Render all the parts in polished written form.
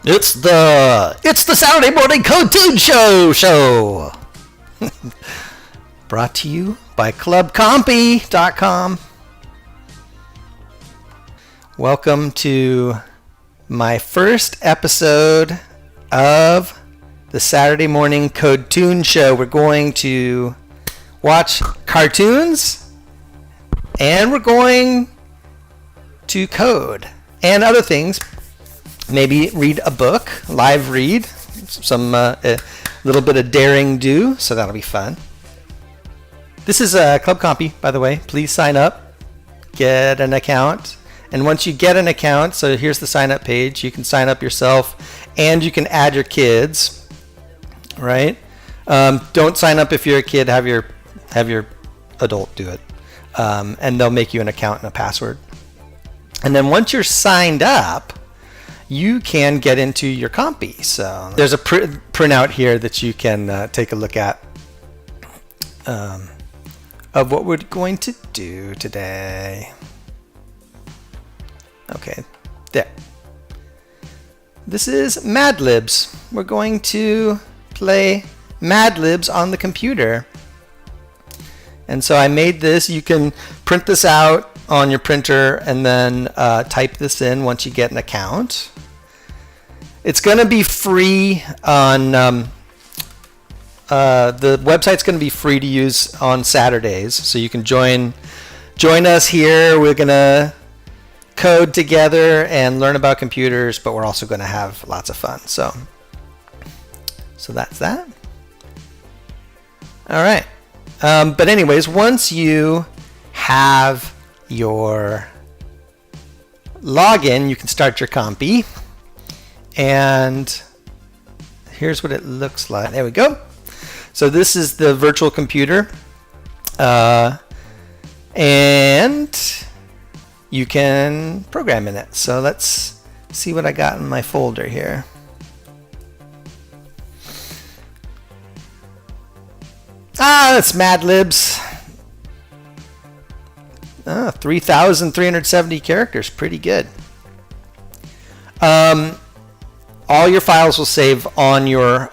It's the Saturday morning Code-toon show. Brought to you by clubcompy.com. Welcome to my first episode of the Saturday morning Code-toon show. We're going to watch cartoons and we're going to code and other things. Maybe read a book, live read, some a little bit of daring do, so that'll be fun. This is Club Compy, by the way. Please sign up, get an account, and once you get an account, so here's the sign up page. You can sign up yourself, and you can add your kids. Right? Don't sign up if you're a kid. Have your adult do it, and they'll make you an account and a password. And then once you're signed up, you can get into your compy. So there's a printout here that you can take a look at of what we're going to do today. Okay, there. This is Mad Libs. We're going to play Mad Libs on the computer. And so I made this. You can print this out on your printer and then type this in once you get an account. It's going to be free on the website's going to be free to use on Saturdays, so you can join us here. We're going to code together and learn about computers, but we're also going to have lots of fun. So that's that. All right. But anyways, once you have your login, you can start your compy. And here's what it looks like. There we go. So this is the virtual computer. And you can program in it. So let's see what I got in my folder here. That's Mad Libs. 3,370 characters. Pretty good. All your files will save on your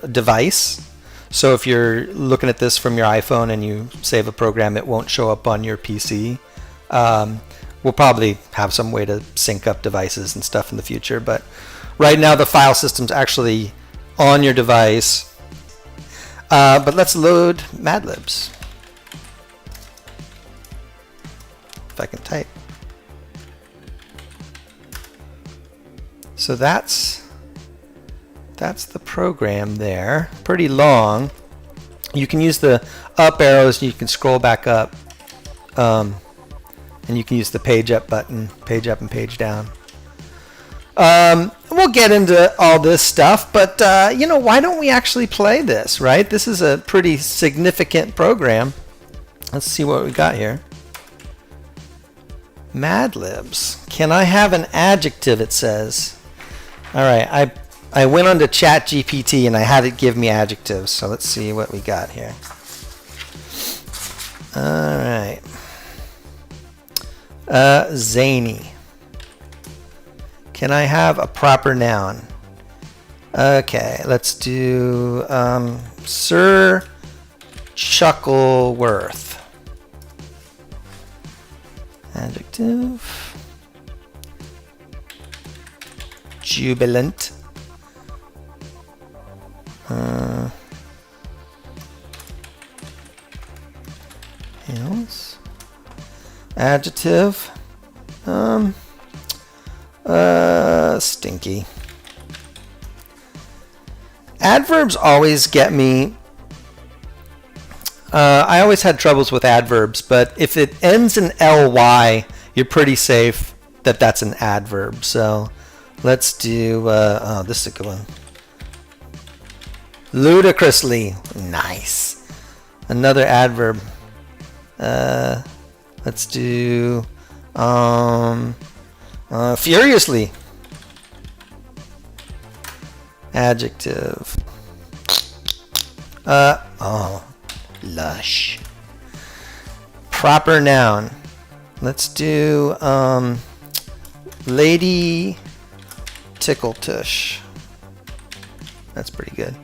device. So if you're looking at this from your iPhone and you save a program, it won't show up on your PC. We'll probably have some way to sync up devices and stuff in the future, but right now the file system's actually on your device. But let's load Mad Libs. If I can type. So that's the program there. Pretty long. You can use the up arrows. You can scroll back up, and you can use the page up button, page up and page down. We'll get into all this stuff, but why don't we actually play this? Right? This is a pretty significant program. Let's see what we got here. Mad Libs. Can I have an adjective? It says. All right, I went on to ChatGPT and I had it give me adjectives. So let's see what we got here. All right. Zany. Can I have a proper noun? Okay, let's do Sir Chuckleworth. Adjective. Jubilant. Else. Adjective. Stinky. Adverbs always get me. I always had troubles with adverbs, but if it ends in ly, you're pretty safe that that's an adverb. So let's do, this is a good one. Ludicrously. Nice. Another adverb. Let's do, furiously. Adjective. Lush. Proper noun. Let's do, Lady tickle tush. That's pretty good.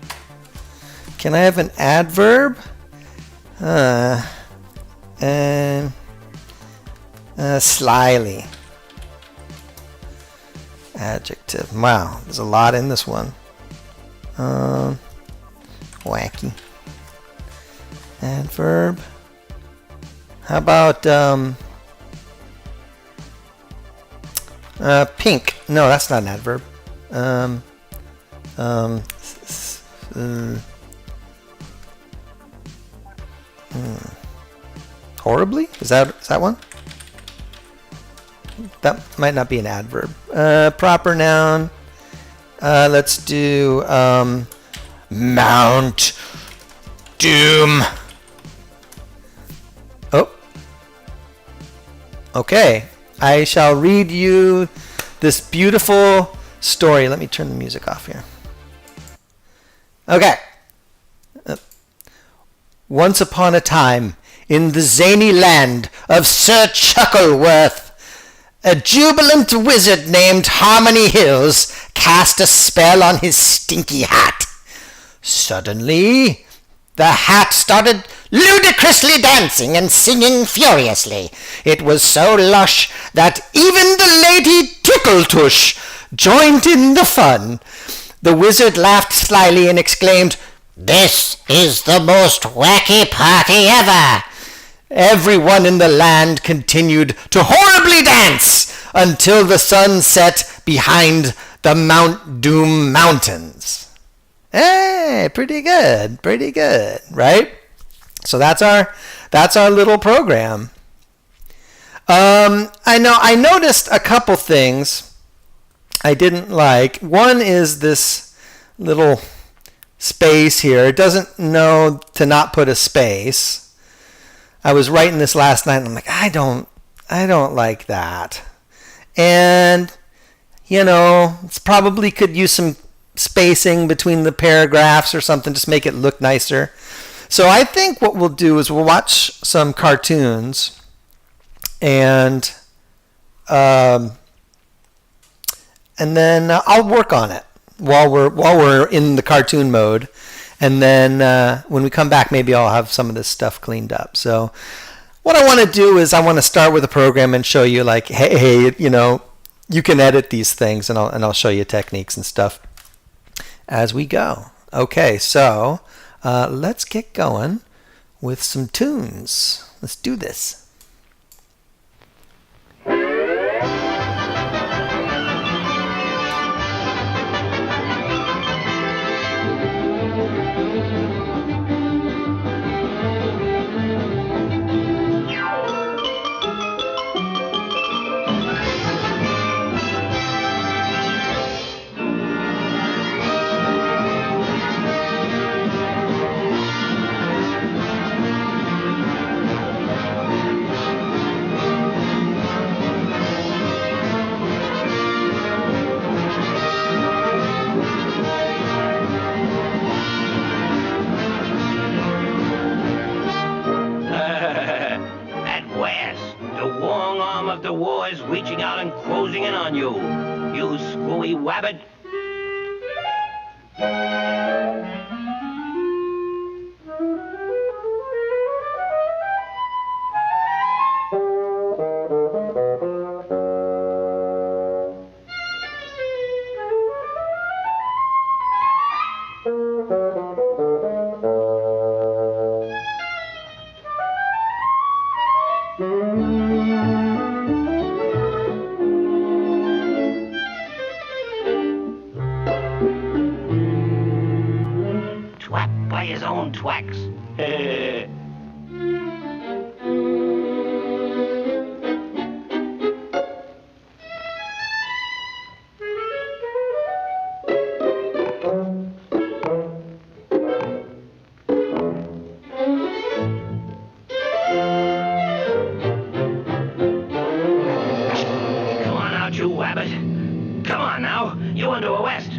Can I have an adverb? And slyly. Adjective. Wow, there's a lot in this one. Wacky. Adverb. How about pink? No, that's not an adverb. Horribly? Is that one? That might not be an adverb. Proper noun. Let's do Mount Doom. Oh. Okay. I shall read you this beautiful story. Let me turn the music off here. Okay. Once upon a time, in the zany land of Sir Chuckleworth, a jubilant wizard named Harmony Hills cast a spell on his stinky hat. Suddenly, the hat started ludicrously dancing and singing furiously. It was so lush that even the Lady Tickletush joined in the fun. The wizard laughed slyly and exclaimed, "This is the most wacky party ever!" Everyone in the land continued to horribly dance until the sun set behind the Mount Doom Mountains. Hey, pretty good, right? So that's our little program. I noticed a couple things I didn't like. One is this little space here. It doesn't know to not put a space. I was writing this last night and I'm like, I don't like that. And it's probably could use some spacing between the paragraphs or something, just make it look nicer. So I think what we'll do is we'll watch some cartoons and then I'll work on it while we're in the cartoon mode. And then when we come back, maybe I'll have some of this stuff cleaned up. So what I want to do is I want to start with a program and show you like, hey, you can edit these things, and I'll show you techniques and stuff as we go. Okay, so let's get going with some tunes. Let's do this. Reaching out and closing in on you, you screwy wabbit. By his own twacks. Come on out, you wabbit. Come on now, you into a west.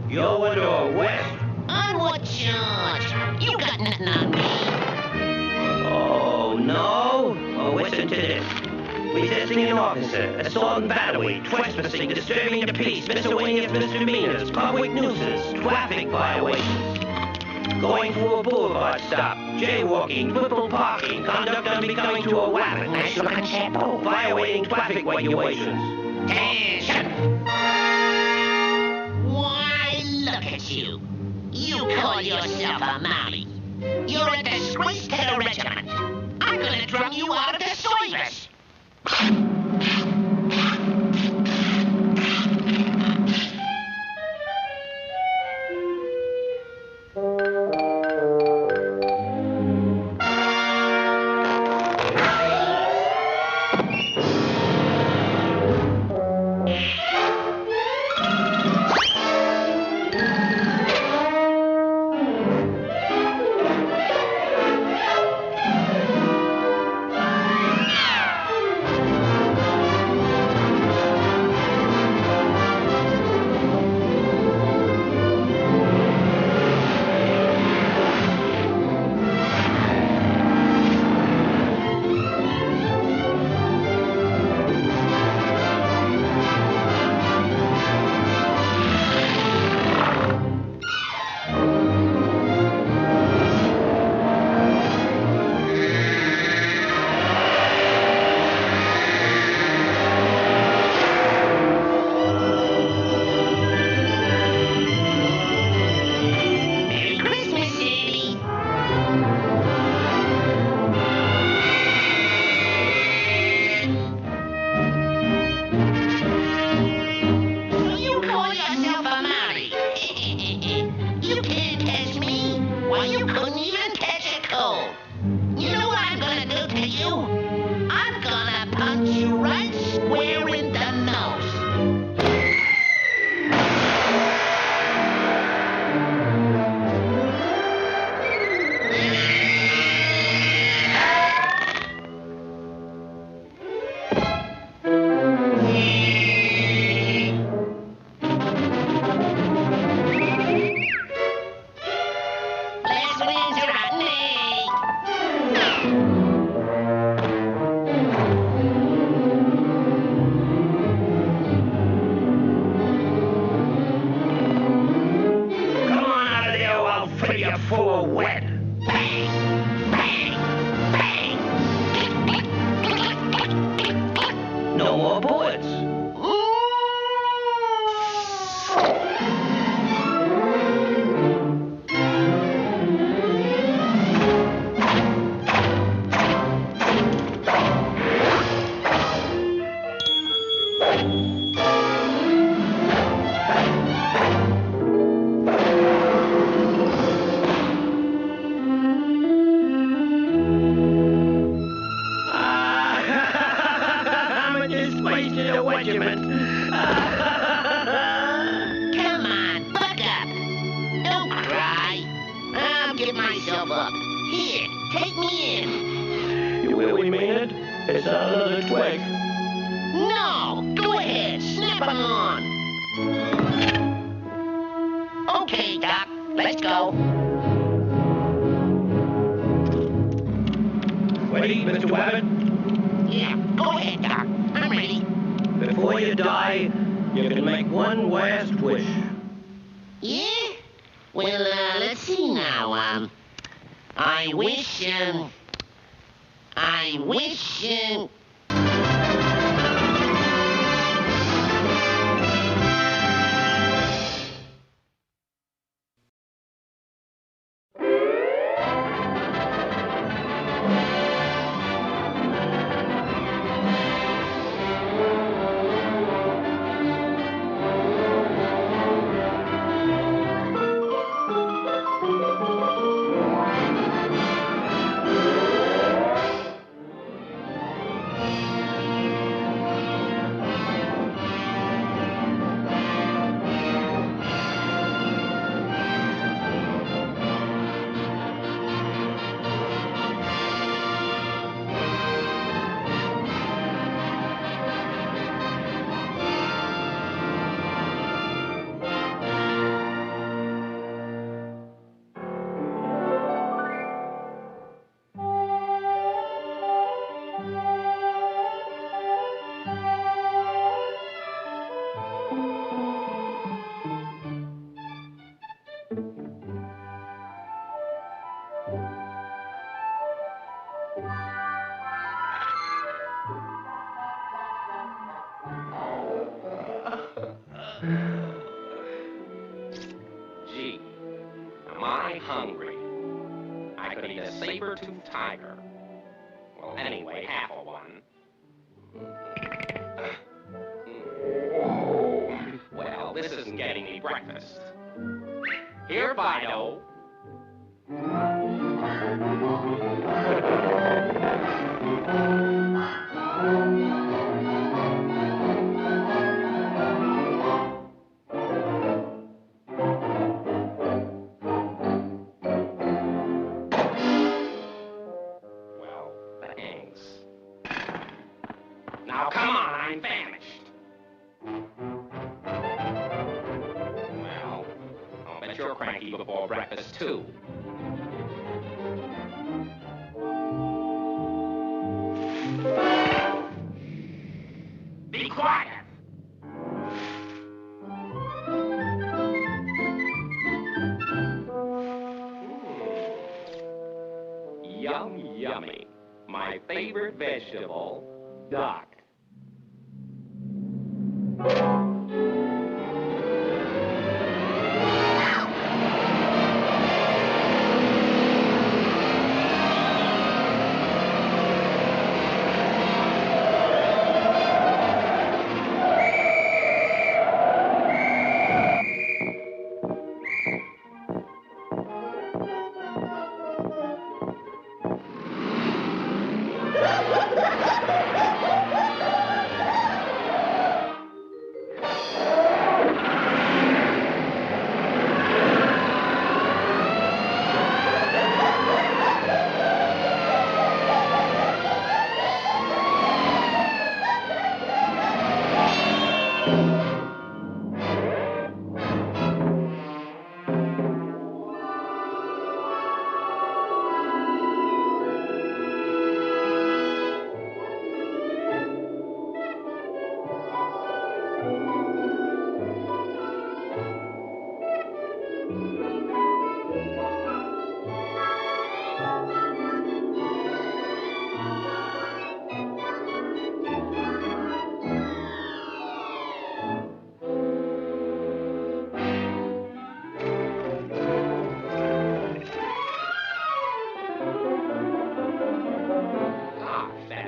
You're under arrest. On what charge? You got nothing on me. Oh, no? Oh, listen to this. Resisting an officer, assault and battery, trespassing, disturbing the peace, miscellaneous misdemeanors, public nuisance, traffic violations. Going through a boulevard stop, jaywalking, triple parking, conduct unbecoming to a weapon, national concerto, violating traffic regulations. Attention! Why, look at you. You call yourself a Molly. You're a disgrace to the regiment. I'm gonna drum you out of the service. am I hungry. I could eat a saber-toothed tiger. Well, anyway, half a one. Well, this isn't getting me breakfast. Here, Fido. Well, thanks. Now, come on, I'm famished. Well, I'll bet you're cranky before breakfast, too. Be quiet! Yum, yummy. My favorite vegetable, duck.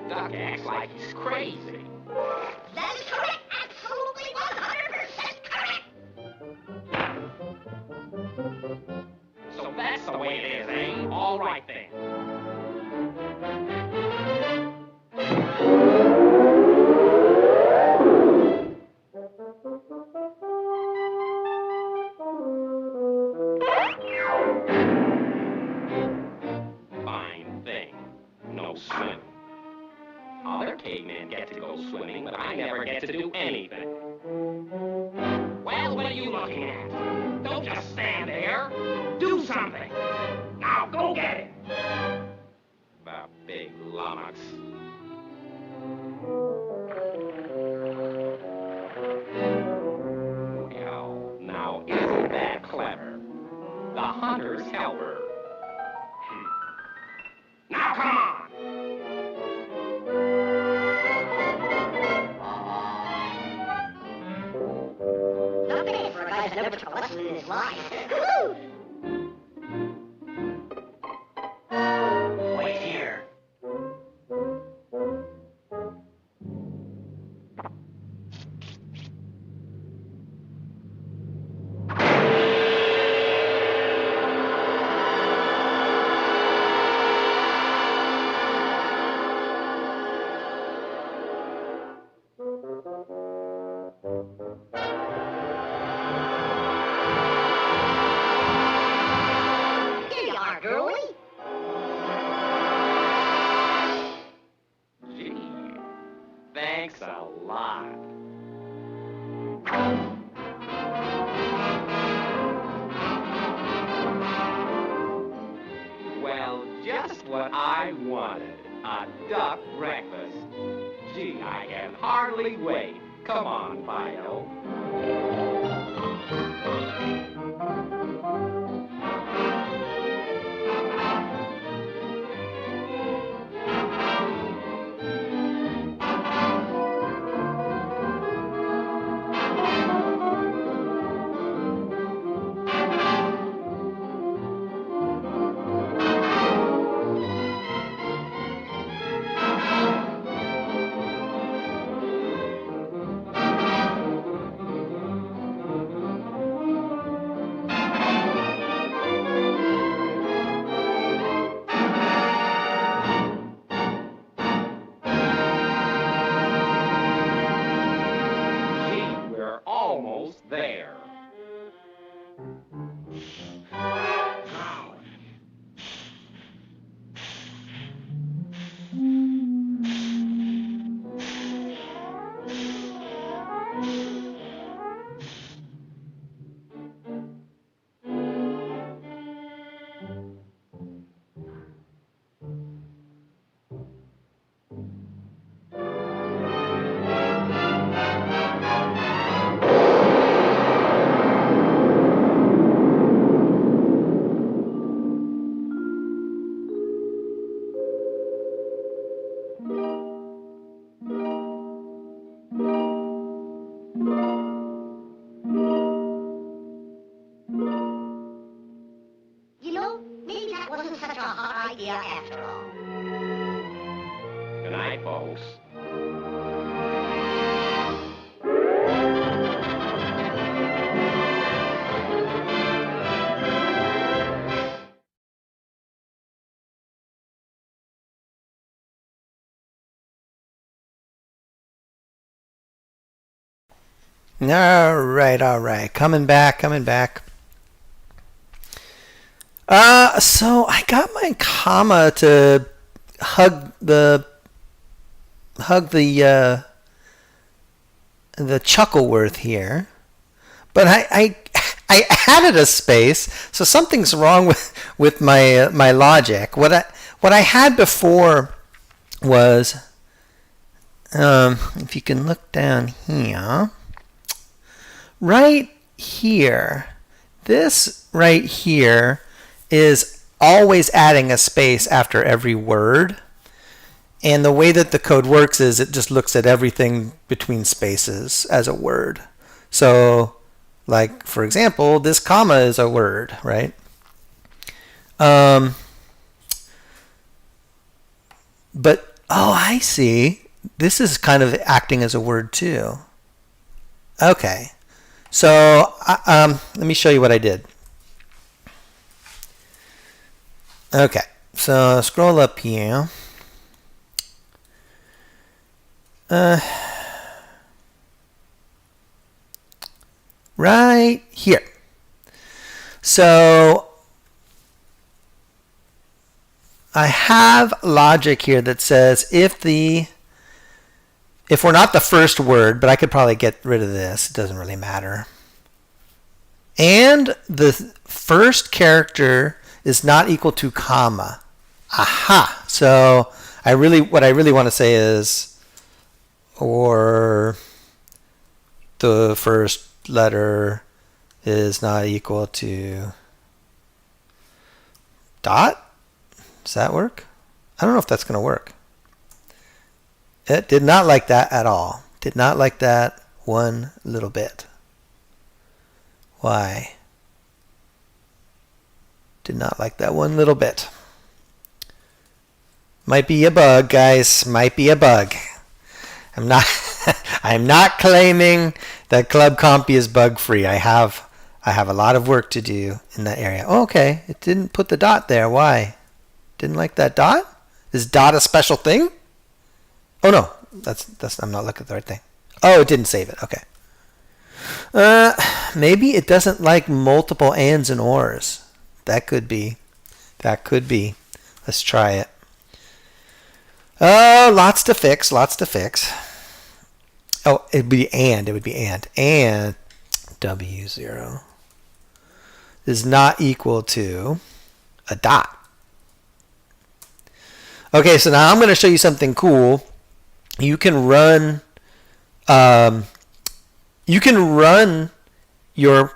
Duck acts like he's crazy. That is correct. Absolutely 100% correct. So that's the way it is, eh? All right then. Fine thing. No swimming. Other cavemen get to go swimming, but I never get to do anything. Well, what are you looking at? Don't just stand there. Do something. Now, go get it. The big lummox. Well, now isn't that clever? The hunter's helper. Now, come on. Not bad for a guy who's never took a lesson in his life. Wait here. Here you are, girlie. Gee, thanks a lot. Well, just what I wanted. A duck breakfast. Gee, I can hardly wait. Come on, Fido. idea after all. Good night, folks. All right. Coming back. So I got my comma to hug the Chuckleworth here, but I added a space, so something's wrong with my logic. What I had before was, if you can look down here, right here, this right here is always adding a space after every word. And the way that the code works is it just looks at everything between spaces as a word. So, like, for example, this comma is a word, right? But, oh, I see. This is kind of acting as a word too. Okay. So, let me show you what I did. Okay. So, scroll up here. Right here. So I have logic here that says if we're not the first word, but I could probably get rid of this, it doesn't really matter. And the first character is not equal to comma. Aha. So what I really want to say is, or the first letter is not equal to dot. Does that work? I don't know if that's going to work. It did not like that at all. Did not like that one little bit. Why? Did not like that one little bit. Might be a bug, guys. Might be a bug. I'm not claiming that Club Compy is bug free. I have a lot of work to do in that area. Oh, okay, it didn't put the dot there. Why? Didn't like that dot? Is dot a special thing? Oh no, that's I'm not looking at the right thing. Oh, it didn't save it. Okay. Maybe it doesn't like multiple ands and ors. That could be. Let's try it. Oh, lots to fix. Oh, it would be and. And W0 is not equal to a dot. Okay, so now I'm going to show you something cool. You can run your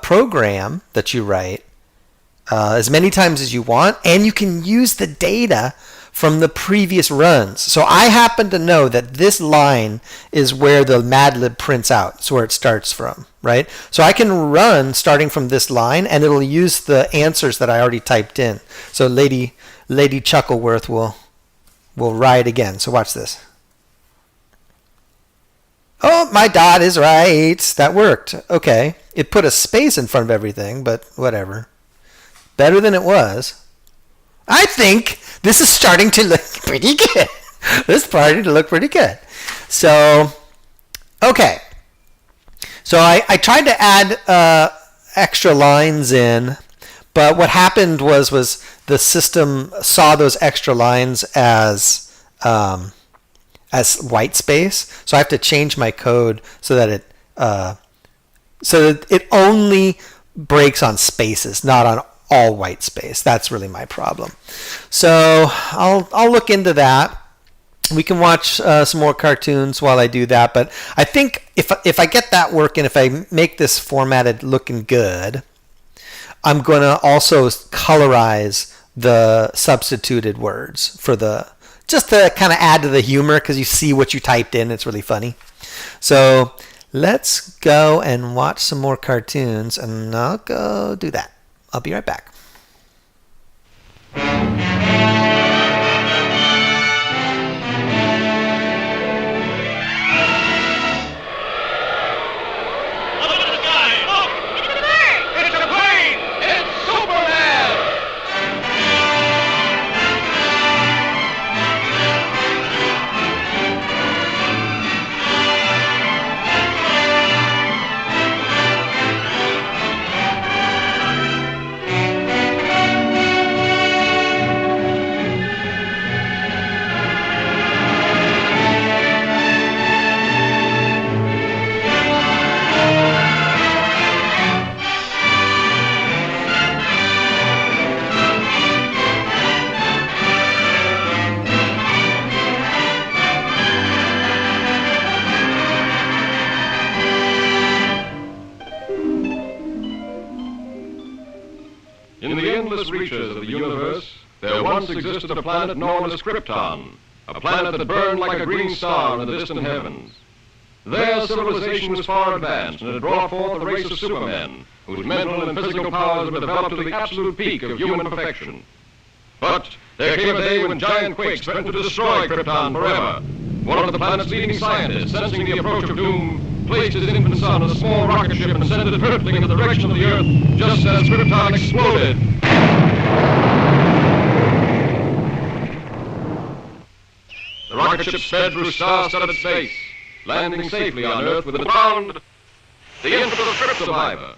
program that you write as many times as you want, and you can use the data from the previous runs. So I happen to know that this line is where the Mad Lib prints out. It's where it starts from, right? So I can run starting from this line, and it'll use the answers that I already typed in. So Lady Chuckleworth will write again. So watch this. Oh, my dot is right. That worked. Okay. It put a space in front of everything, but whatever. Better than it was. I think this is starting to look pretty good. So, okay. So I tried to add extra lines in, but what happened was the system saw those extra lines as white space. So I have to change my code so that it only breaks on spaces, not on all white space. That's really my problem. So I'll look into that. We can watch some more cartoons while I do that. But I think if I get that working, if I make this formatted looking good, I'm going to also colorize the substituted words just to kind of add to the humor, because you see what you typed in. It's really funny. So let's go and watch some more cartoons, and I'll go do that. I'll be right back. In the endless reaches of the universe, there once existed a planet known as Krypton, a planet that burned like a green star in the distant heavens. There, civilization was far advanced and had brought forth a race of supermen whose mental and physical powers were developed to the absolute peak of human perfection. But there came a day when giant quakes threatened to destroy Krypton forever. One of the planet's leading scientists, sensing the approach of doom, placed his infant son on a small rocket ship and sent it hurtling in the direction of the Earth just as Krypton exploded. The rocket ship sped through star-studded space, landing safely on Earth with a found the infant of the trip survivor.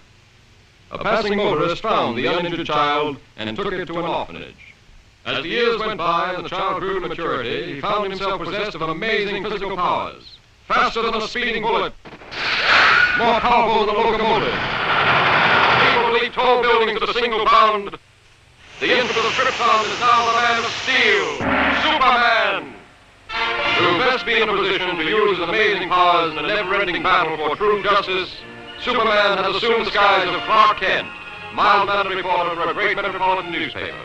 A passing motorist found the uninjured child and took it to an orphanage. As the years went by and the child grew to maturity, he found himself possessed of amazing physical powers. Faster than a speeding bullet, more powerful than a locomotive, able to leap tall buildings at a single bound. The infant of the Krypton is now the man of steel, Superman. To best be in a position to use his amazing powers in a never-ending battle for true justice, Superman has assumed the skies of Clark Kent, mild-mannered reporter for a great metropolitan newspaper.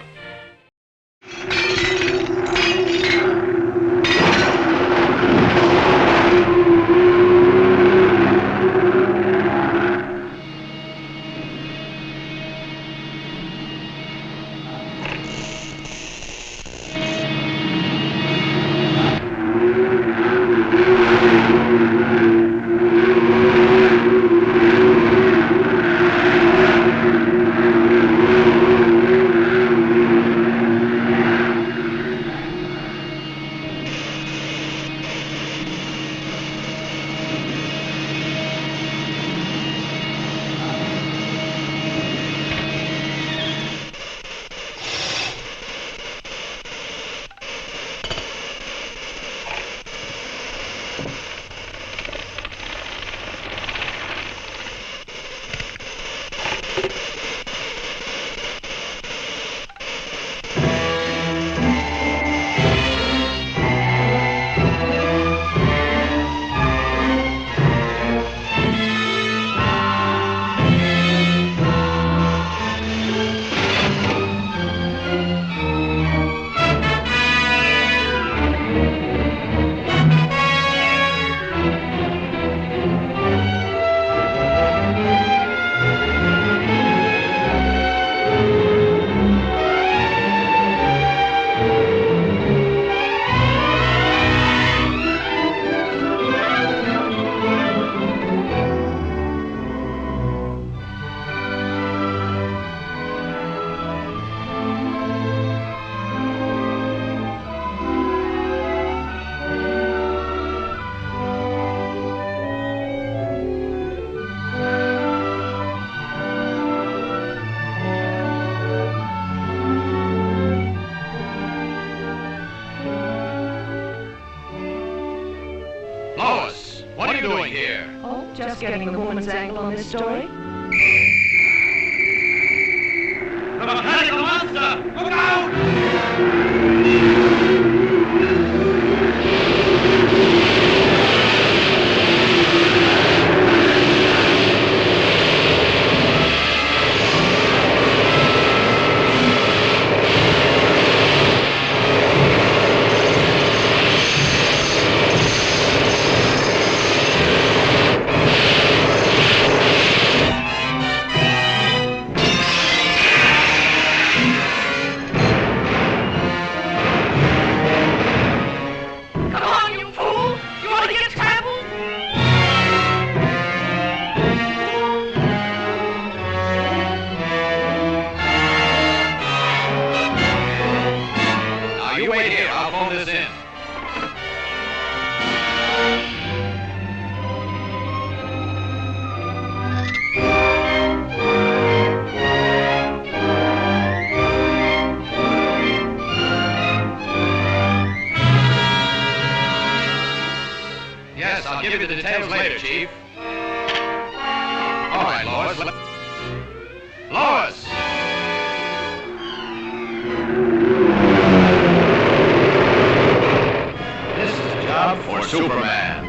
Lois, what are you doing here? Oh, just getting the woman's angle on this story. The mechanical monster! Look out! Chief. All right, Lois. Lois! This is a job for Superman.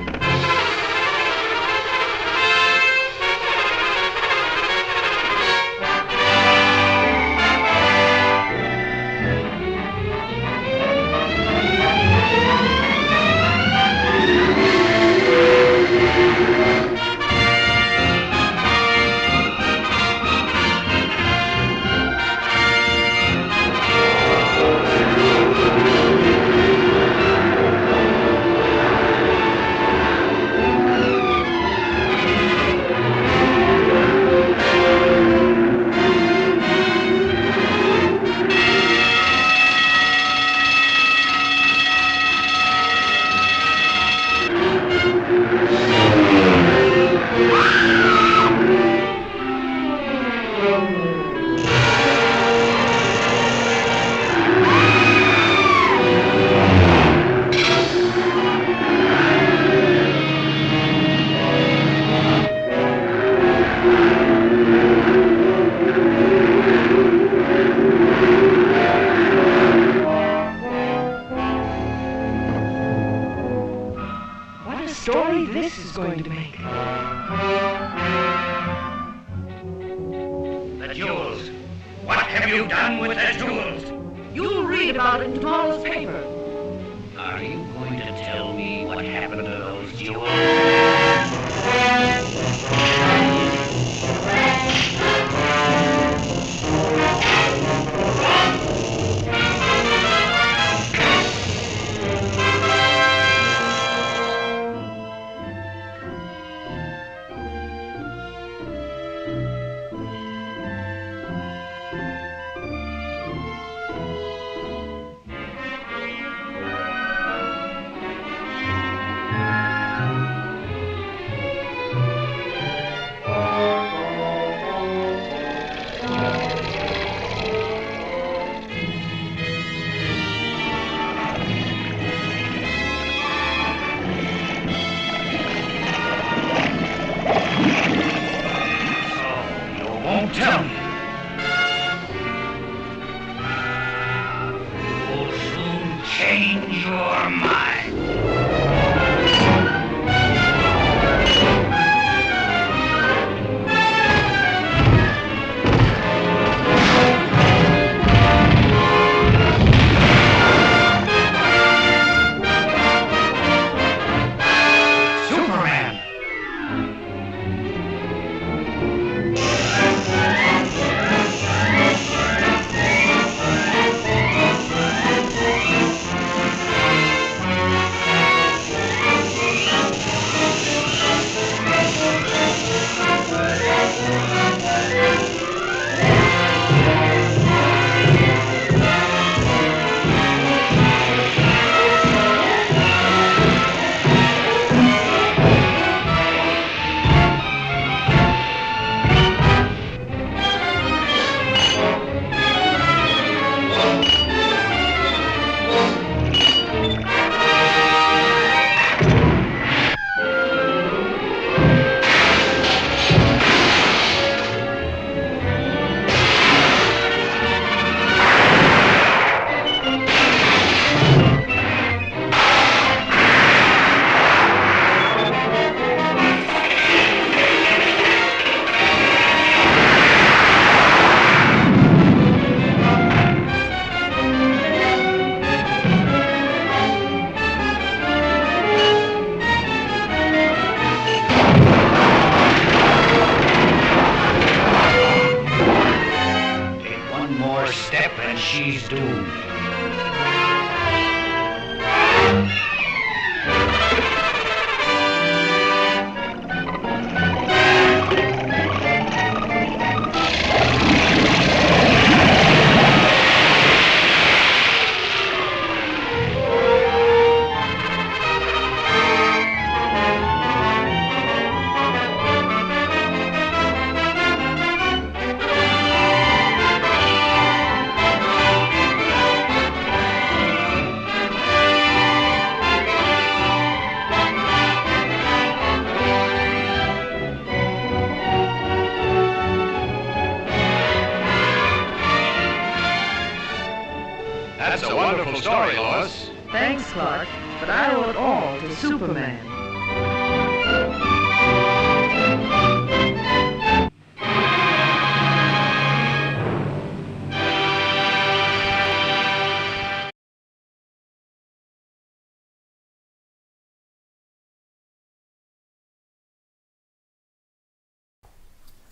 What a story this is going to make. The jewels. What have you done with the jewels? You'll read about it in tomorrow's paper. Are you going to tell me what happened to those jewels? Won't tell me. You'll soon change your mind. Superman! Step and she's doomed. wonderful story, Lois. Thanks, Clark, but I owe it all to Superman.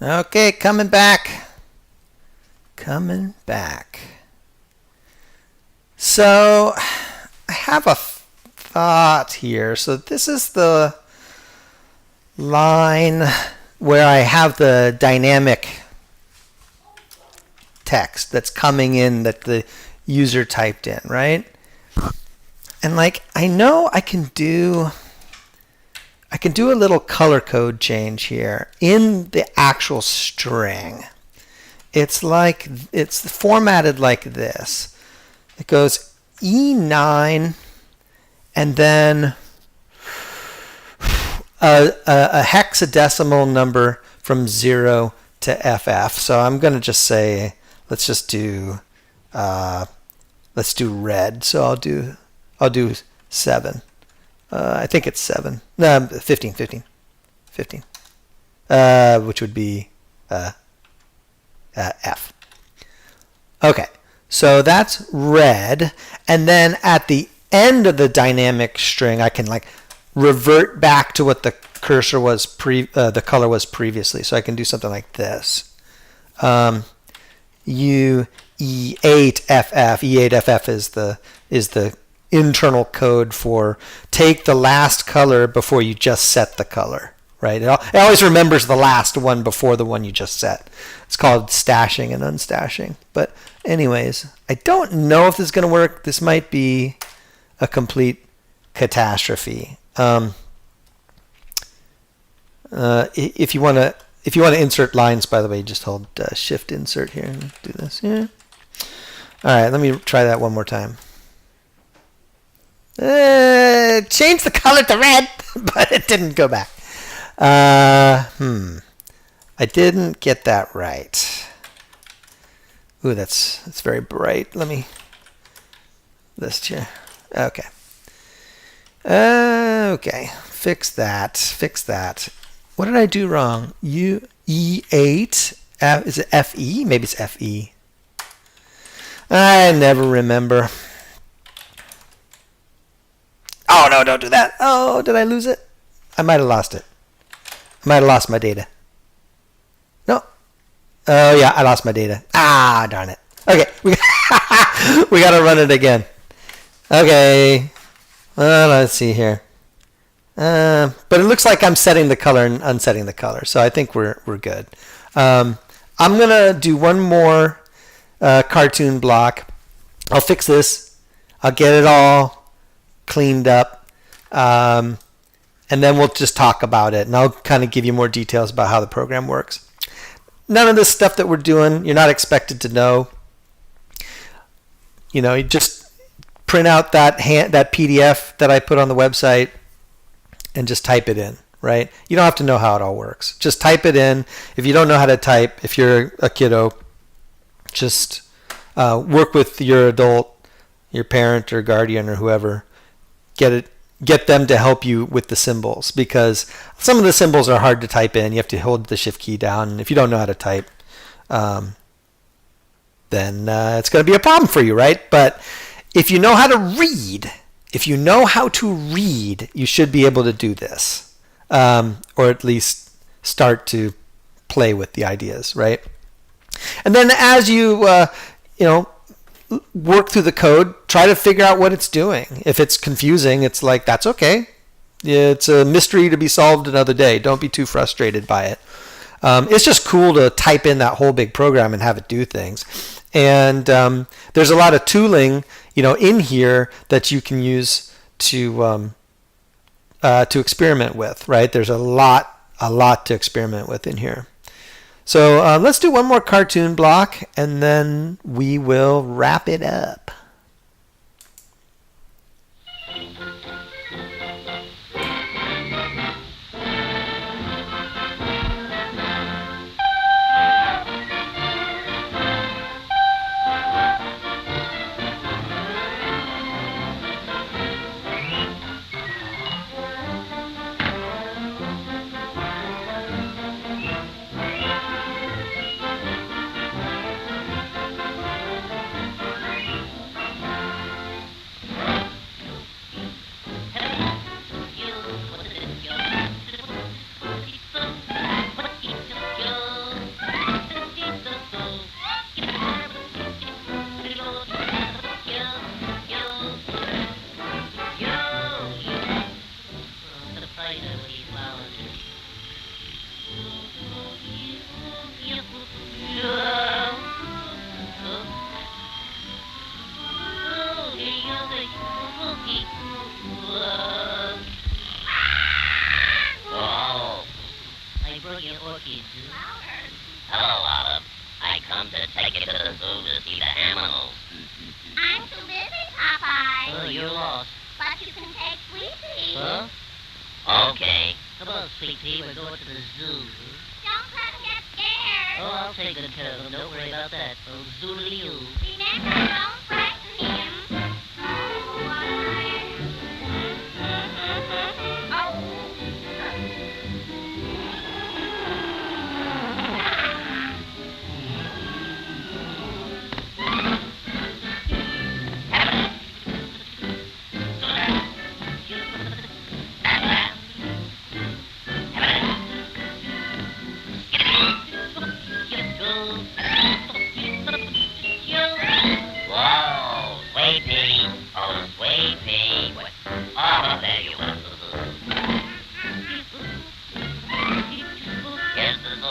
Okay, coming back. Coming back. So, I have a thought here. So this is the line where I have the dynamic text that's coming in that the user typed in, right? And like, I know I can do a little color code change here in the actual string. It's formatted like this. It goes E9 and then a hexadecimal number from 0 to FF. So I'm going to just say, let's do red. So I'll do 7. I think it's 7. No, 15. 15. Which would be F. Okay, so that's red, and then at the end of the dynamic string, I can like revert back to what the cursor was the color was previously. So I can do something like this. E8FF. E8FF is the internal code for take the last color before you just set the color, right? It always remembers the last one before the one you just set. It's called stashing and unstashing. But anyways, I don't know if this is going to work. This might be a complete catastrophe. If you want to insert lines, by the way, just hold Shift Insert here and do this. Yeah. All right, let me try that one more time. Change the color to red, but it didn't go back. I didn't get that right. Ooh, that's very bright. Let me list here. Okay. Okay. Fix that. What did I do wrong? E8. Is it FE? Maybe it's FE. I never remember. Oh, no, don't do that. Oh, did I lose it? I might have lost it. I might have lost my data. No. Oh, yeah, I lost my data. Ah, darn it. Okay, we got to run it again. Okay. Well, let's see here. But it looks like I'm setting the color and unsetting the color, so I think we're good. I'm going to do one more cartoon block. I'll fix this. I'll get it all cleaned up, and then we'll just talk about it, and I'll kind of give you more details about how the program works. None of this stuff that we're doing, you're not expected to know. You just print out that PDF that I put on the website and just type it in, right? You don't have to know how it all works. Just type it in. If you don't know how to type, if you're a kiddo, just work with your adult, your parent or guardian or whoever. Get them to help you with the symbols, because some of the symbols are hard to type in. You have to hold the Shift key down, and if you don't know how to type, then it's going to be a problem for you, right? But if you know how to read, you should be able to do this, or at least start to play with the ideas, right? And then as you work through the code, try to figure out what it's doing. If it's confusing, it's like, that's okay. It's a mystery to be solved another day. Don't be too frustrated by it. It's just cool to type in that whole big program and have it do things. And there's a lot of tooling, in here that you can use to experiment with, right? There's a lot to experiment with in here. So let's do one more cartoon block, and then we will wrap it up. them to take you to the zoo to see the animals. I'm too busy, Popeye. Oh, you're lost. But you can take Sweetie. Huh? Okay. Come on, Sweet Pea, we're going to the zoo. Don't let him get scared. Oh, I'll take good care of him. Don't worry about that. Oh, zoodly-oo. Remember, don't frighten him. Oh, Whoa, Sweetie. Oh, Sweetie. Oh, there you are. Here's the zoo.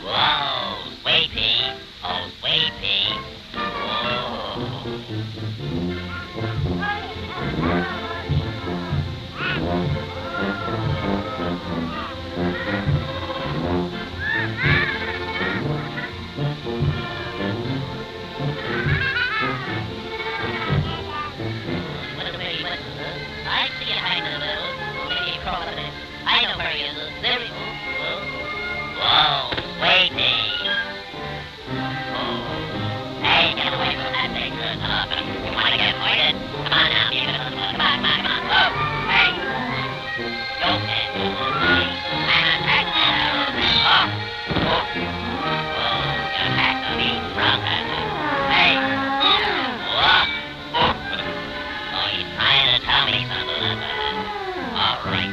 Whoa, Sweetie. Oh, Sweetie. Whoa. I see you hiding in the middle. Maybe you crawl up in it. I know where he is. There he is. Whoa, Sweetie. Oh. Hey, get away from that thing. You want to get pointed? Come on now. Come on, come on, come on. Oh, hey. Don't get I'm attacked now. Oh. Oh, you attacked me. Wrong that. Hey. Whoa. Oh, he's trying to tell me something. All right,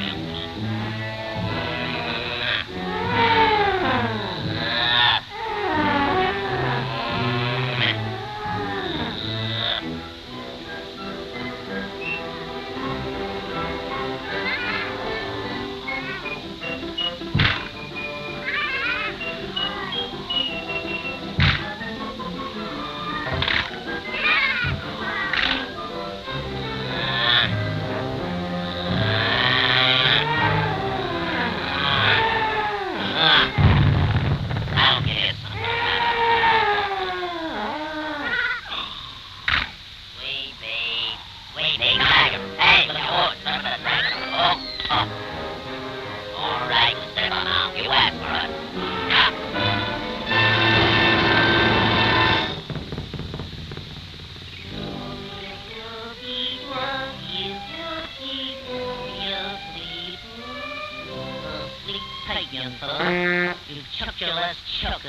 young fella. You've chucked your last chuck.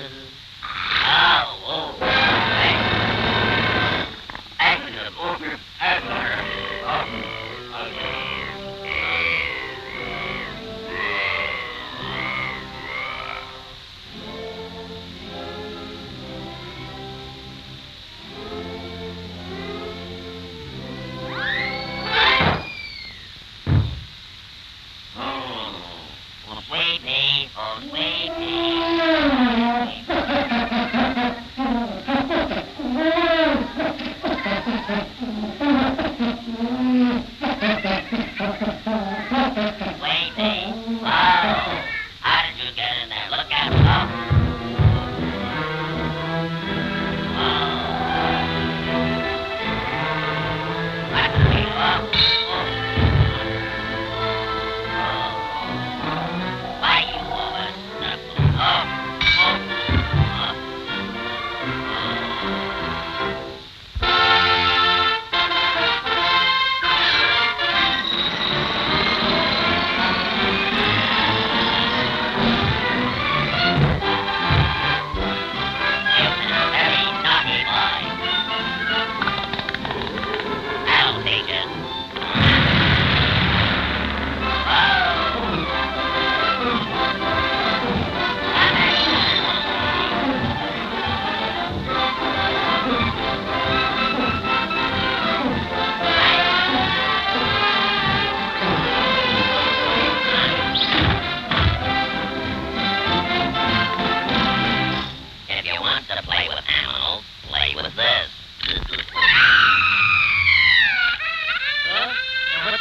Oh, whoa. Sweetie, oh, sweetie.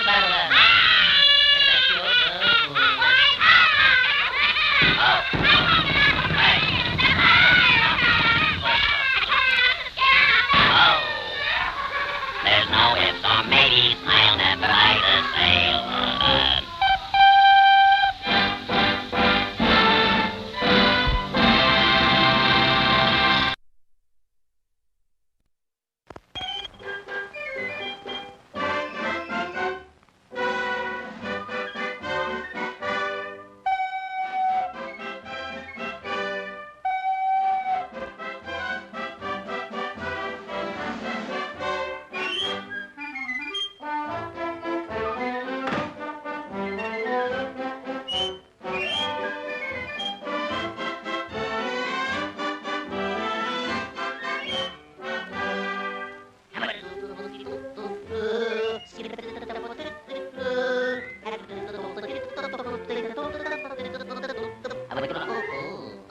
the matter with that? Is that cute? There's no ifs or maybes. I'll never ride a sailboat.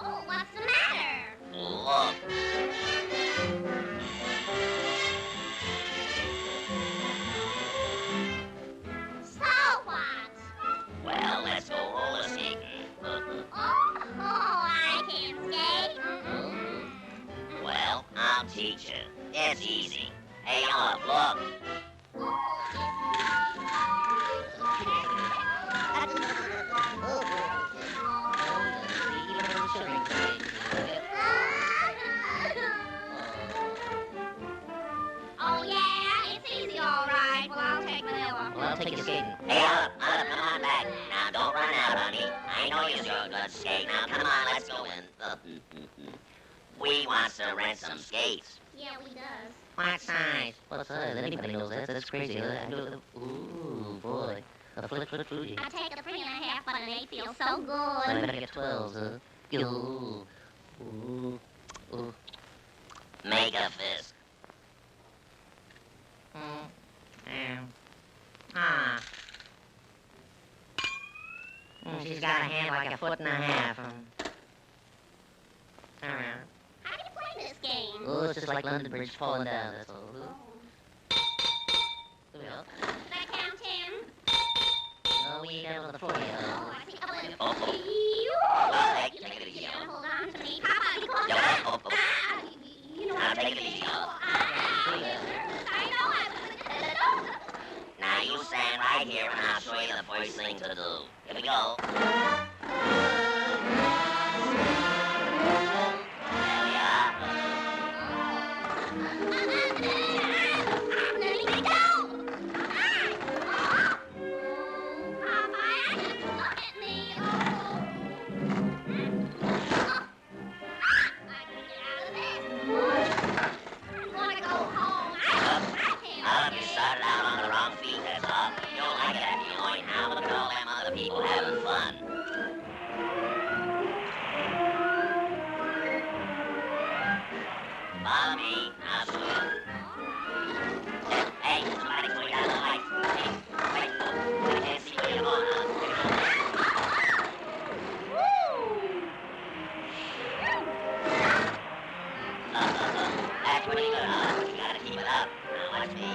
Oh, what's the matter? Look. So what? Well, let's go roller skating. Oh, I can't skate. Well, I'll teach you. It's easy. Hey, Olive, look. Oh, yeah, it's easy, all right. Well, I'll take Manila. Well, I'll take you skating. Hey, Olive, come on back. Now, don't run out, honey. I know you're a good skate. Now, come on, let's go in. We want to rent some skates. Yeah, we does. What size? What size? Anybody knows that. That's crazy. Ooh, boy. A fruity. I take a 3.5, but an 8 feels so I good. better get 12s, huh? Ooh. Ooh. Make a fist. She's got a hand like a foot and a half. How do you play this game? Oh, it's just like London Bridge falling down, that's all. There we go. Did I count 10? No, we ain't down on the floor yet. Oh, I see. Oh. You Take it easy. hold on to me. Papa, be close. Yeah, oh. You know Now what take it easy. I know. Now you stand right here and I'll show you the first thing to do. Here we go. There we are. Let me go. Papa, I need to look at me. I can get out of this. I'm gonna go home. I You started out on the wrong feet, that's all. You'll like it after you learn how. Look at all them other people having fun. Follow me, I'll show you. Hey, somebody put down the lights. Hey, wait, I can't see where you're going, That's pretty good, huh? You gotta keep it up. Now watch me.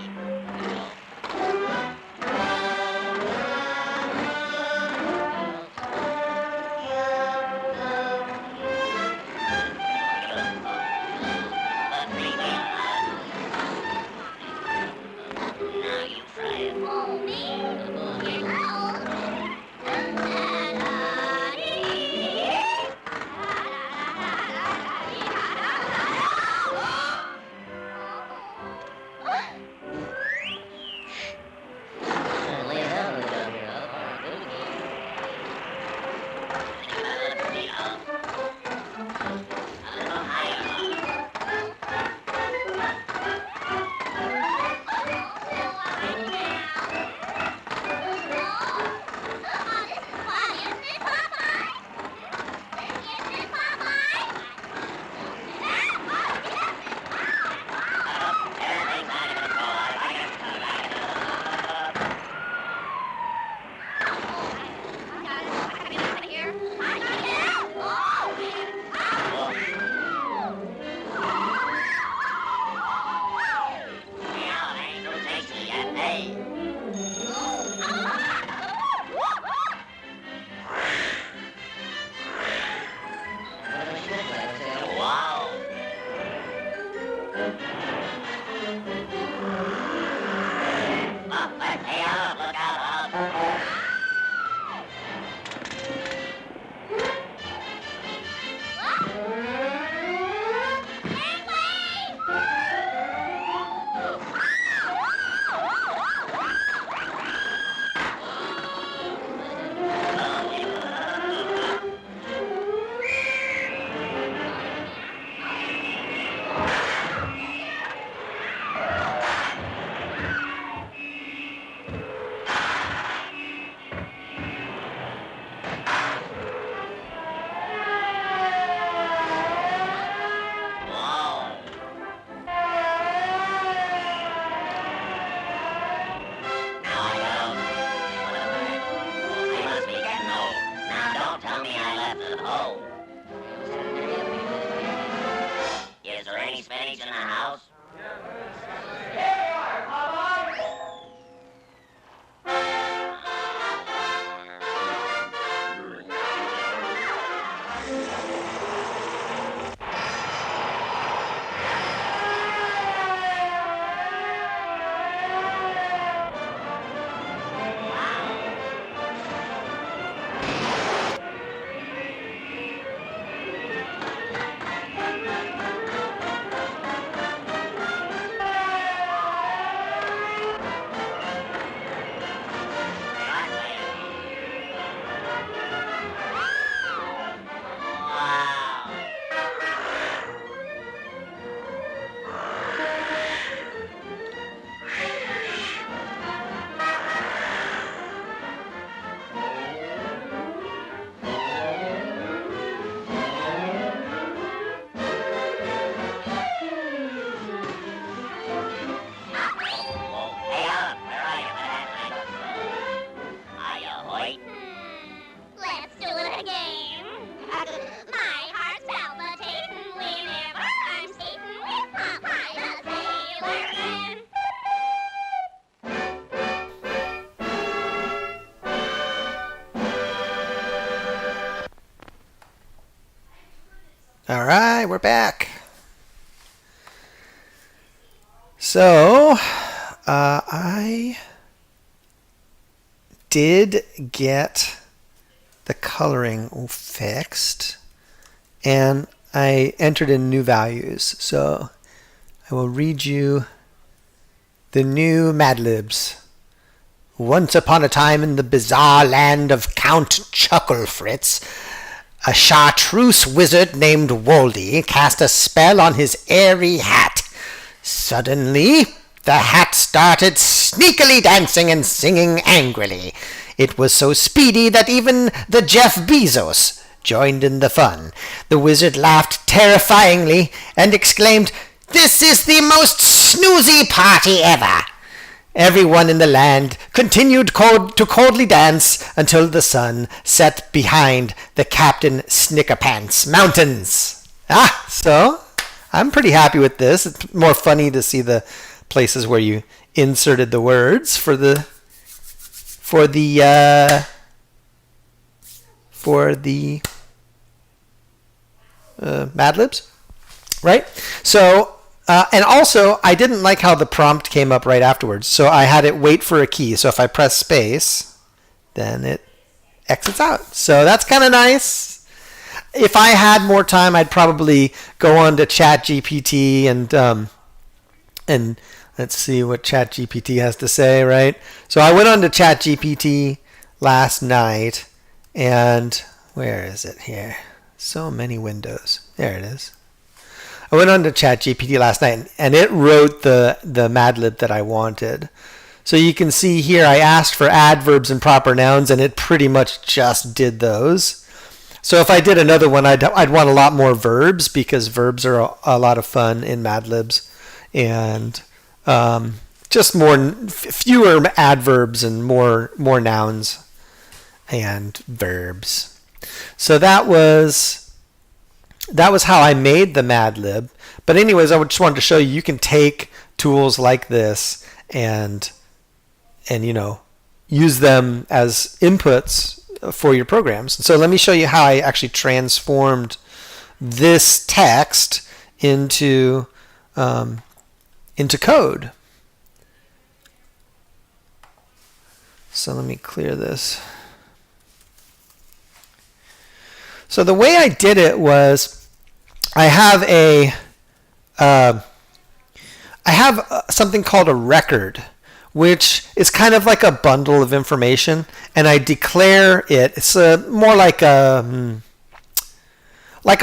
All right, we're back. So, I did get the coloring fixed, and I entered in new values. So, I will read you the new Mad Libs. Once upon a time in the bizarre land of Count Chucklefritz, a chartreuse wizard named Woldy cast a spell on his airy hat. Suddenly, the hat started sneakily dancing and singing angrily. It was so speedy that even the Jeff Bezos joined in the fun. The wizard laughed terrifyingly and exclaimed, "This is the most snoozy party ever!" Everyone in the land continued to coldly dance until the sun set behind the Captain Snickerpants Mountains. So I'm pretty happy with this. It's more funny to see the places where you inserted the words for the Mad Libs, right? So. And also, I didn't like how the prompt came up right afterwards, so I had it wait for a key. So if I press space, then it exits out. So that's kind of nice. If I had more time, I'd probably go on to ChatGPT and let's see what ChatGPT has to say, right? So I went on to ChatGPT last night, and where is it here? So many windows. There it is. I went on to ChatGPT last night, and it wrote the Mad Lib that I wanted. So you can see here I asked for adverbs and proper nouns, and it pretty much just did those. So if I did another one, I'd want a lot more verbs, because verbs are a lot of fun in Mad Libs, and just fewer adverbs and more nouns and verbs. So that was how I made the Mad Lib. But anyways, I just wanted to show you can take tools like this and use them as inputs for your programs. So let me show you how I actually transformed this text into code. So let me clear this. So the way I did it was I have something called a record, which is kind of like a bundle of information, and I declare it. It's more like a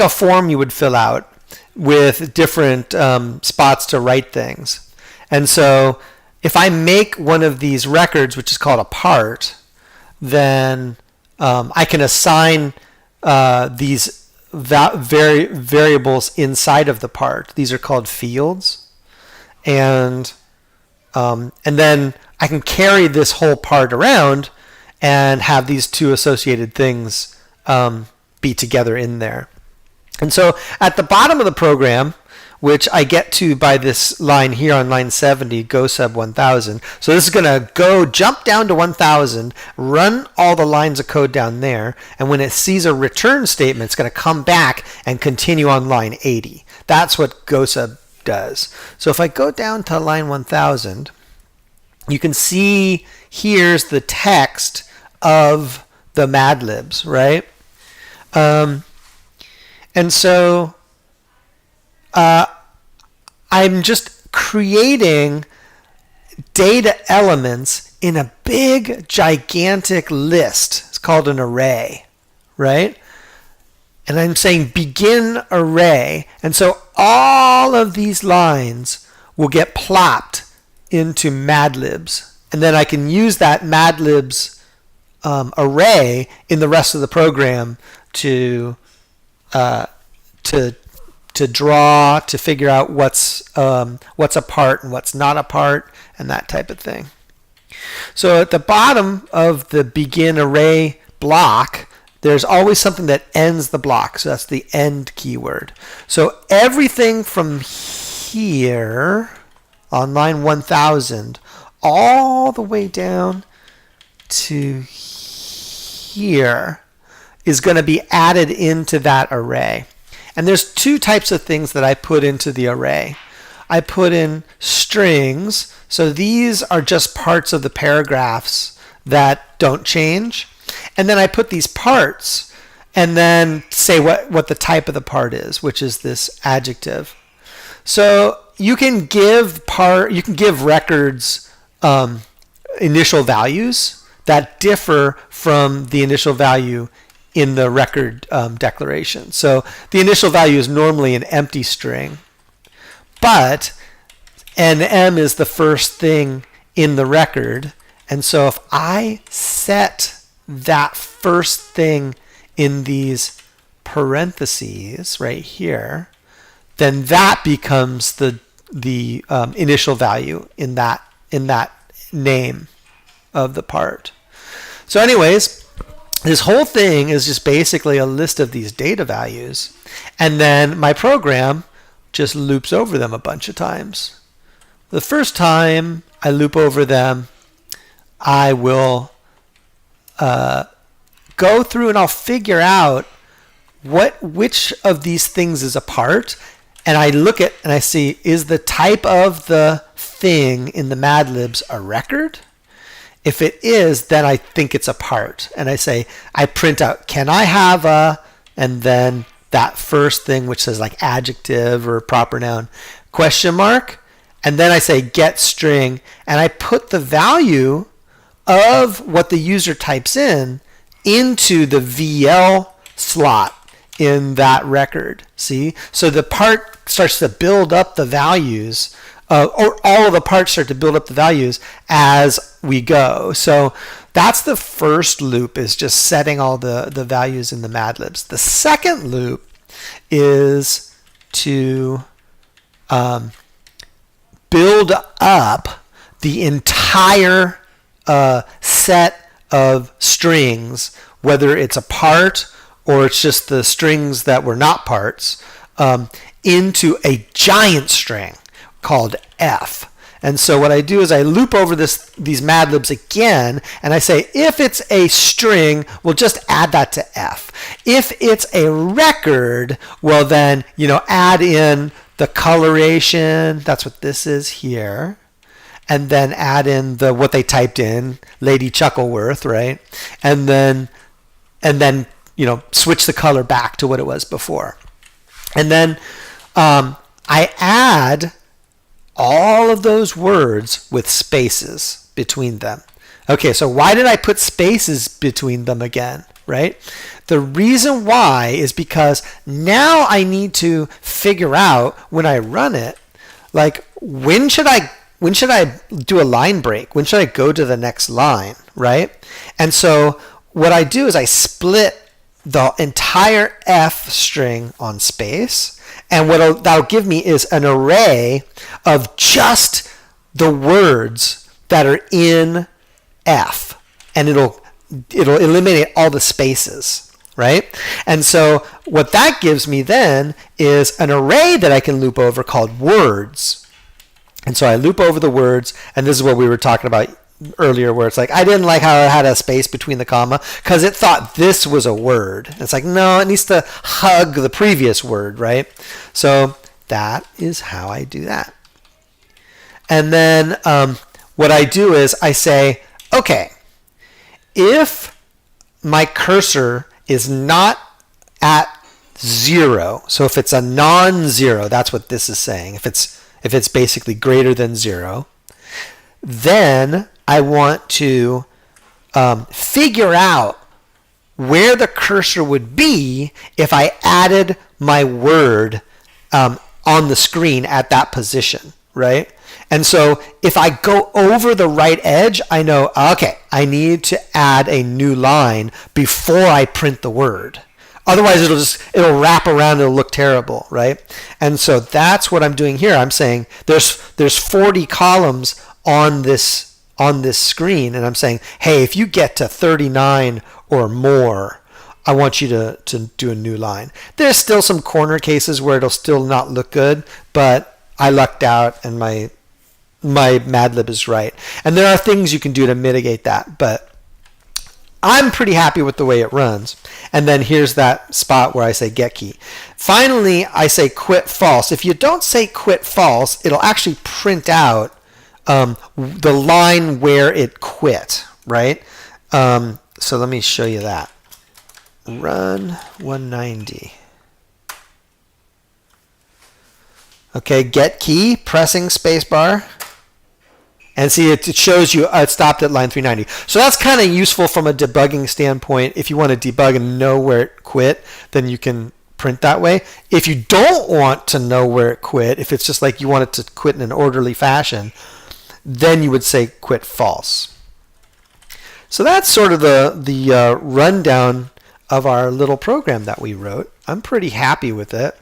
form you would fill out with different spots to write things. And so if I make one of these records, which is called a part, then I can assign these variables inside of the part. These are called fields, and then I can carry this whole part around and have these two associated things be together in there. And so at the bottom of the program, which I get to by this line here on line 70, go sub 1000. So this is going to jump down to 1000, run all the lines of code down there, and when it sees a return statement, it's going to come back and continue on line 80. That's what go sub does. So if I go down to line 1000, you can see here's the text of the Mad Libs, right? And so I'm just creating data elements in a big, gigantic list. It's called an array, right? And I'm saying begin array. And so all of these lines will get plopped into Mad Libs. And then I can use that Mad Libs array in the rest of the program to draw, to figure out what's a part and what's not a part, and that type of thing. So at the bottom of the begin array block, there's always something that ends the block. So that's the end keyword. So everything from here on line 1000 all the way down to here is going to be added into that array. And there's two types of things that I put into the array. I put in strings, so these are just parts of the paragraphs that don't change. And then I put these parts and then say what the type of the part is, which is this adjective. So you can give records initial values that differ from the initial value in the record declaration. So the initial value is normally an empty string, but NM is the first thing in the record. And so if I set that first thing in these parentheses right here, then that becomes the initial value in that name of the part. So anyways, this whole thing is just basically a list of these data values, and then my program just loops over them a bunch of times. The first time I loop over them, I will go through and I'll figure out which of these things is a part, and I look at and I see, is the type of the thing in the Mad Libs a record? If it is, then I think it's a part, and I say, I print out, can I have a, and then that first thing which says like adjective or proper noun, question mark, and then I say get string, and I put the value of what the user types in into the VL slot in that record. See? So the part starts to build up the values, or all of the parts start to build up the values as we go. So that's the first loop, is just setting all the values in the Mad Libs. The second loop is to build up the entire set of strings, whether it's a part or it's just the strings that were not parts, into a giant string called F. And so what I do is I loop over these Mad Libs again, and I say, if it's a string, we'll just add that to F. If it's a record, well then, add in the coloration, that's what this is here, and then add in what they typed in, Lady Chuckleworth, right? And then switch the color back to what it was before. And then I add all of those words with spaces between them. Okay, so why did I put spaces between them again, right? The reason why is because now I need to figure out when I run it, like when should I do a line break? When should I go to the next line, right? And so what I do is I split the entire F string on space, and what that'll give me is an array of just the words that are in F, and it'll eliminate all the spaces, right? And so what that gives me then is an array that I can loop over called words. And so I loop over the words, and this is what we were talking about earlier, where it's like, I didn't like how it had a space between the comma because it thought this was a word. And it's like, no, it needs to hug the previous word, right? So that is how I do that. And then what I do is I say, okay, if my cursor is not at 0, so if it's a non-zero, that's what this is saying. If it's basically greater than 0, then I want to figure out where the cursor would be if I added my word on the screen at that position, right? And so if I go over the right edge, I know, okay, I need to add a new line before I print the word. Otherwise, it'll wrap around, it'll look terrible, right? And so that's what I'm doing here. I'm saying there's 40 columns on this screen, and I'm saying, hey, if you get to 39 or more, I want you to do a new line. There's still some corner cases where it'll still not look good, but I lucked out and my Mad Lib is right. And there are things you can do to mitigate that, but I'm pretty happy with the way it runs. And then here's that spot where I say get key. Finally, I say quit false. If you don't say quit false, it'll actually print out the line where it quit, right? So let me show you that. Run 190. Okay, get key, pressing spacebar. And see, it shows you it stopped at line 390. So that's kind of useful from a debugging standpoint. If you want to debug and know where it quit, then you can print that way. If you don't want to know where it quit, if it's just like you want it to quit in an orderly fashion, then you would say quit false. So that's sort of the rundown of our little program that we wrote. I'm pretty happy with it.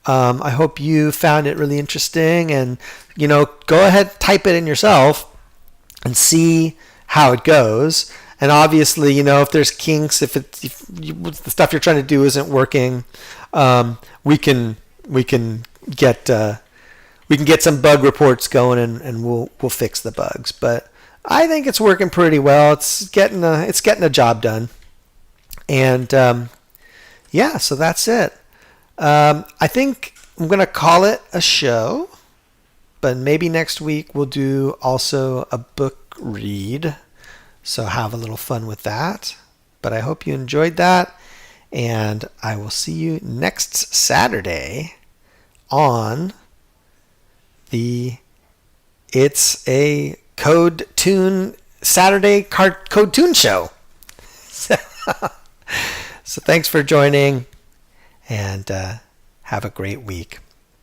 I hope you found it really interesting, and go ahead, type it in yourself and see how it goes. And obviously, if there's kinks, if the stuff you're trying to do isn't working, we can get some bug reports going, and we'll fix the bugs. But I think it's working pretty well. It's getting a job done, and so that's it. I think I'm going to call it a show, but maybe next week we'll do also a book read. So have a little fun with that. But I hope you enjoyed that, and I will see you next Saturday on It's a Code-toon Saturday Code-toon show. So thanks for joining. And have a great week.